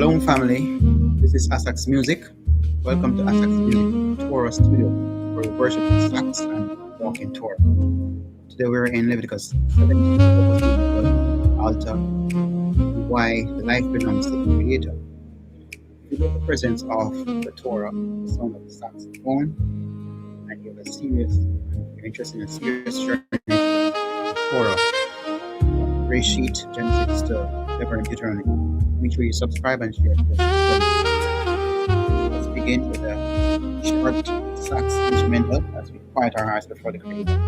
Shalom family, this is AsahxMusic. Welcome to AsahxMusic Torah Studio, where we worship in sax and walk in Torah. Today we're in Leviticus 17, altar, why the life belongs to the Creator. If you get the presence of the Torah, the sound of the saxophone, and you're interested in a serious journey in Torah, Gray Sheet, Genesis to Leviticus and Deuteronomy. Make sure you subscribe and share. Let's begin with a short sax instrumental as we quiet our hearts before the Creator.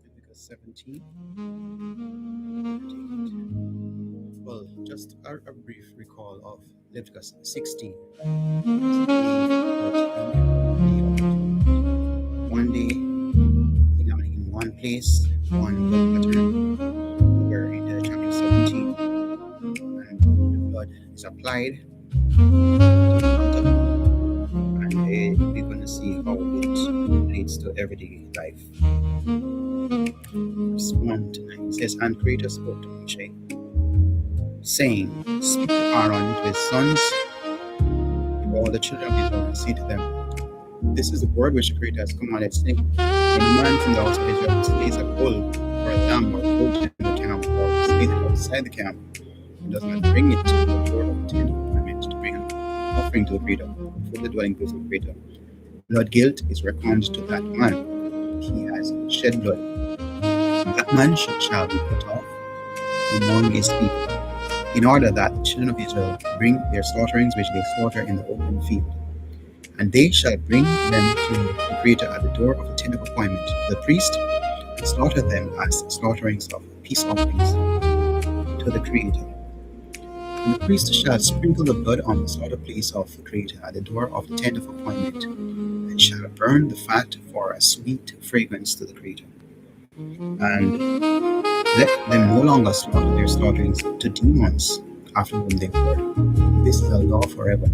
Leviticus 17. Well, just a brief recall of Leviticus 16. One day, in one place, one blood pattern. We're in the chapter 17, and the blood is applied to the altar, and we're going to see how it leads to everyday life. Verse 1 to 9 says, "And Creator spoke to Moshe, saying, Speak to Aaron and to his sons, to all the children of Israel, and say to them, This is the word which the Creator has commanded, saying, When a man from the house of Israel slays a bull or a lamb or a goat in the camp, or slays it outside the camp, and does not bring it to the door of the tent of appointment to bring an offering to the Creator, for the dwelling place of the Creator, blood guilt is reckoned to that man. He has shed blood. That man shall be put off among his people, in order that the children of Israel bring their slaughterings which they slaughter in the open field. And they shall bring them to the Creator at the door of the tent of appointment to the priest, and slaughter them as slaughterings of peace offerings to the Creator. And the priest shall sprinkle the blood on the slaughter place of the Creator at the door of the tent of appointment, and shall burn the fat for a sweet fragrance to the Creator. And let them no longer slaughter their slaughterings to demons after whom they were. This is a law forever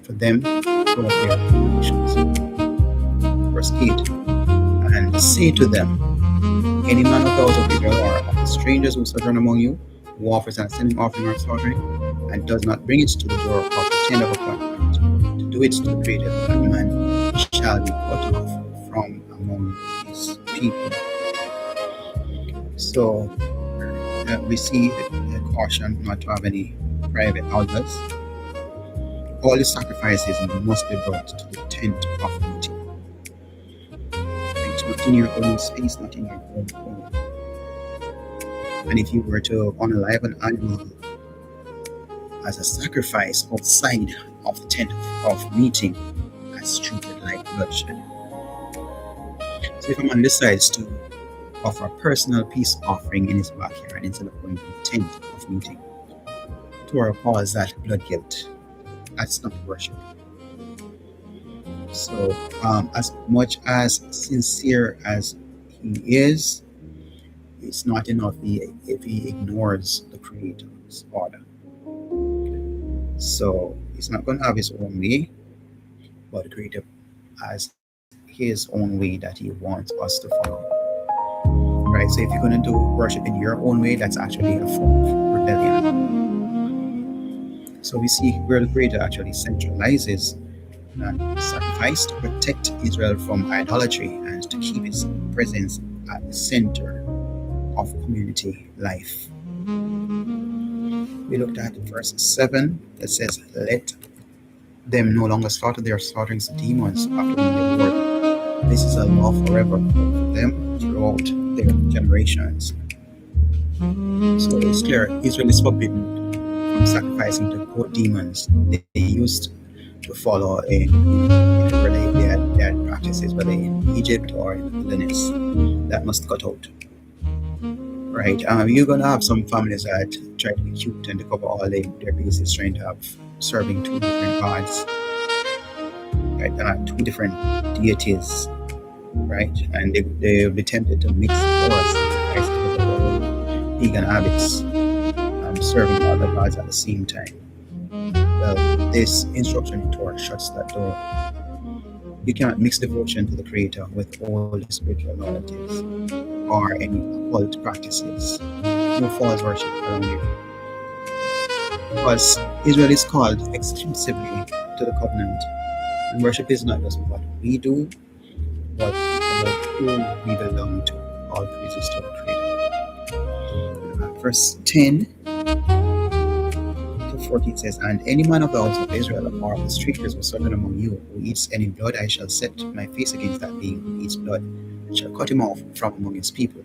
for them for their nations. Verse 8, And say to them, Any man of the house of Israel or of the strangers who sojourn among you, who offers an ascending offering or slaughtering, and does not bring it to the door of the tent of appointment, to do it to the Creator, that man shall be cut off from among his people. So we see the caution not to have any private altars. All the sacrifices must be brought to the tent of meeting. It's not in your own space, not in your own home. And if you were to unalive an animal as a sacrifice outside of the tent of meeting, that's treated like bloodshed. So if a man decides to offer a personal peace offering in his backyard instead of going to the tent of meeting, Torah calls that blood guilt. That's not worship. So as much as sincere as he is, it's not enough if he ignores the Creator's order. So he's not going to have his own way, but the Creator has his own way that he wants us to follow. Right? So if you're going to do worship in your own way, that's actually a form of rebellion. So we see where the Creator actually centralizes sacrifice to protect Israel from idolatry and to keep its presence at the center of community life. We looked at verse 7 that says, "Let them no longer slaughter their slaughterings of demons after whom they work. This is a law forever for them throughout their generations." So it's clear Israel is forbidden from sacrificing to goat demons. They used to follow whether they had practices, whether in Egypt or in the Holiness, that must cut out. Right? You're going to have some families that try to be cute and they cover all their bases trying to have serving two different gods, right? Two different deities, right? And they'll be tempted to mix Torah sacrifice with their own pagan habits, serving other gods at the same time. Well, this instruction in Torah shuts that door. You cannot mix devotion to the Creator with all the spiritual loyalties or any occult practices. No false worship around you. Because Israel is called exclusively to the covenant. And worship is not just what we do, but about who we belong to. All praises to the Creator. Verse 10 to 14 says, "And any man of the house of Israel or of the strangers who sojourn among you, who eats any blood, I shall set my face against that being who eats blood, and shall cut him off from among his people.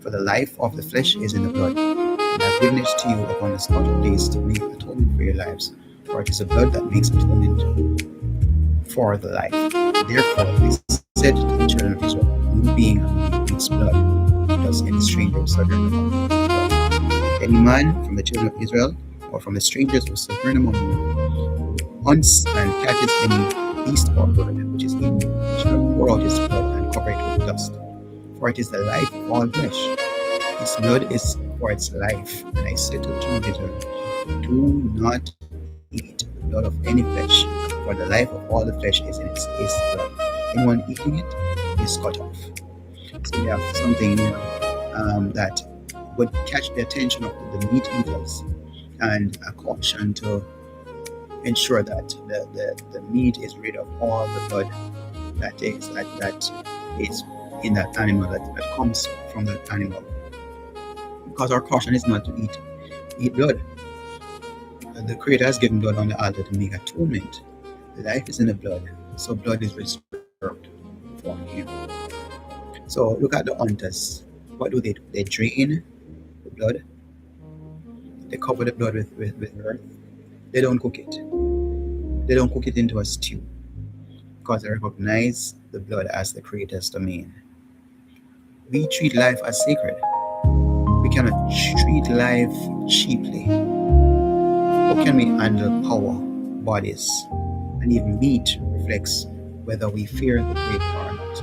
For the life of the flesh is in the blood, and I have given it to you upon the Sabbath days to make atonement for your lives. For it is the blood that makes atonement for the life. Therefore they said to the children of Israel, no being who eats blood, does any stranger who sojourn among you. Any man from the children of Israel, or from the strangers who sojourn among you, hunts and catches any beast or bird which is eaten, shall pour out his blood and cover it with dust. For it is the life of all flesh. Its blood is for its life. And I said to the children of Israel, do not eat the blood of any flesh, for the life of all the flesh is in its blood. Anyone eating it is cut off." So we have something here that would catch the attention of the meat eaters, and a caution to ensure that the meat is rid of all the blood that is in that animal, that comes from that animal. Because our caution is not to eat blood. The Creator has given blood on the altar to make atonement. Life is in the blood, so blood is reserved for you. So look at the hunters. What do? They drain the blood. They cover the blood with earth. They don't cook it. They don't cook it into a stew, because they recognize the blood as the Creator's domain. We treat life as sacred. We cannot treat life cheaply. How can we handle power, bodies, and even meat reflects whether we fear the Creator or not.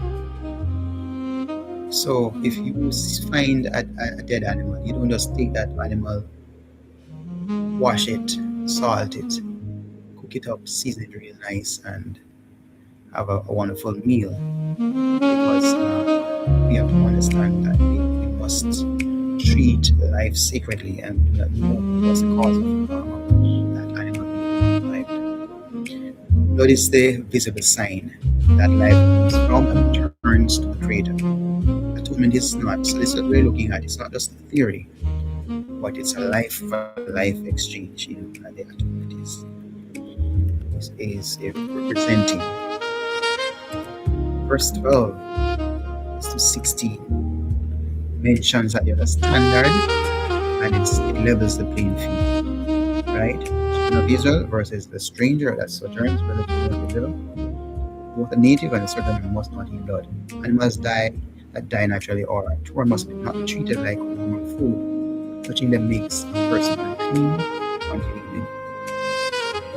So if you find a dead animal, you don't just take that animal, wash it, salt it, cook it up, season it real nice, and have a wonderful meal. Because we have to understand that we must treat life sacredly and do not know what's the cause of that animal being alive. Blood is the visible sign that life comes from and returns to the Creator. Atonement is not, so this is what we're looking at. It's not just a theory, but it's a life for life exchange. And the atonement is representing. Verse 12 to 16 mentions that there's a standard and it levels the playing field, right? Children of Israel versus the stranger that sojourns with the children of Israel. Both the native and the sojourner must not eat blood. Animals that die naturally or must not be treated like normal food. Touching them makes a person unclean until evening.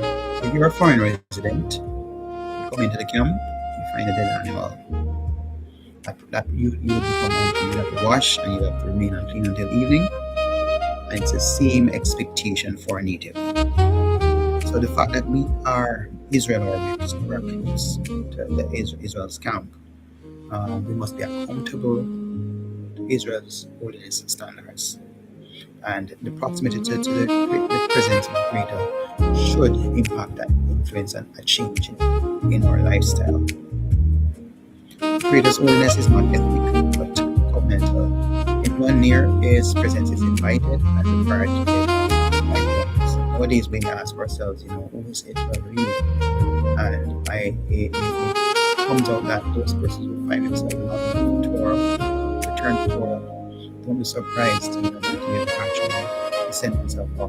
So if you're a foreign resident, you come into the camp, you find a dead animal. That you become unclean. You have to wash and you have to remain unclean until evening. And it's the same expectation for a native. So the fact that we are Israel or we're close to Israel's camp, we must be accountable to Israel's holiness standards. And the proximity to the presence of the Creator should impact that influence and a change in our lifestyle. Creator's holiness is not ethnic but covenantal. Anyone near His presence is invited and required to live like ones. Nowadays we ask ourselves, who is Israel really? And it comes out that those persons who find themselves not in Torah, return to Torah, don't be surprised that they have actually descendants of the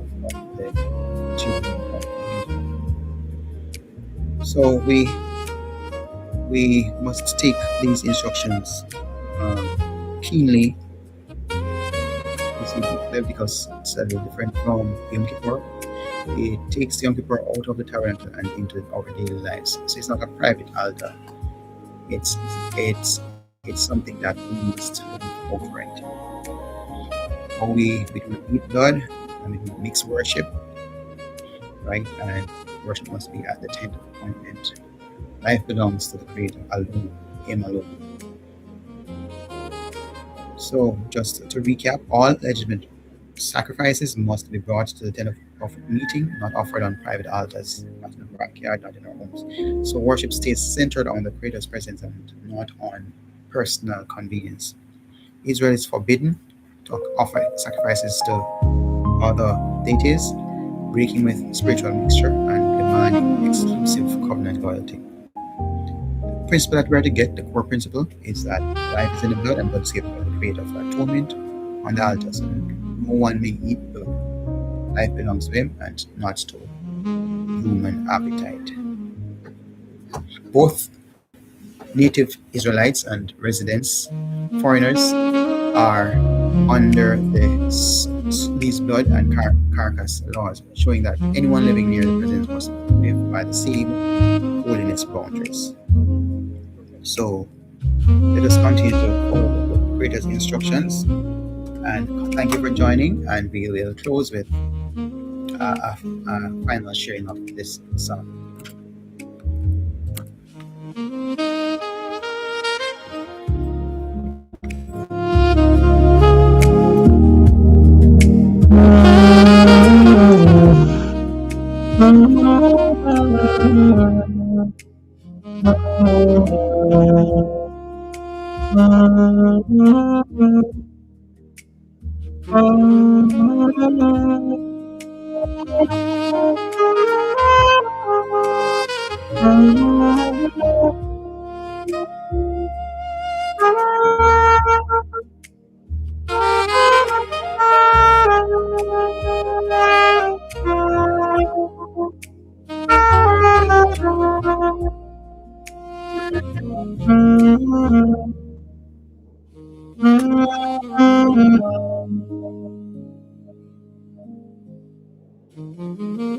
children of Israel. So we must take these instructions keenly. Leviticus is a little different from Yom Kippur. It takes Yom Kippur out of the tabernacle and into our daily lives. So it's not a private altar. It's something that we must operate. Or we do eat blood and we do mix worship, right? And worship must be at the tent of appointment. Life belongs to the Creator alone, Him alone. So, just to recap, all legitimate sacrifices must be brought to the tent of meeting, not offered on private altars, not in the backyard, not in our homes. So, worship stays centered on the Creator's presence and not on personal convenience. Israel is forbidden to offer sacrifices to other deities, breaking with spiritual mixture and demanding exclusive covenant loyalty. The principle that we are to get, the core principle, is that life is in the blood and blood is given by the Creator for atonement on the altar. So no one may eat blood. Life belongs to Him and not to human appetite. Both native Israelites and residents, foreigners, are under these blood and carcass laws, showing that anyone living near the presence must live by the same holiness boundaries. So let us continue to follow the Creator's instructions, and thank you for joining, and we will close with a final sharing of this song.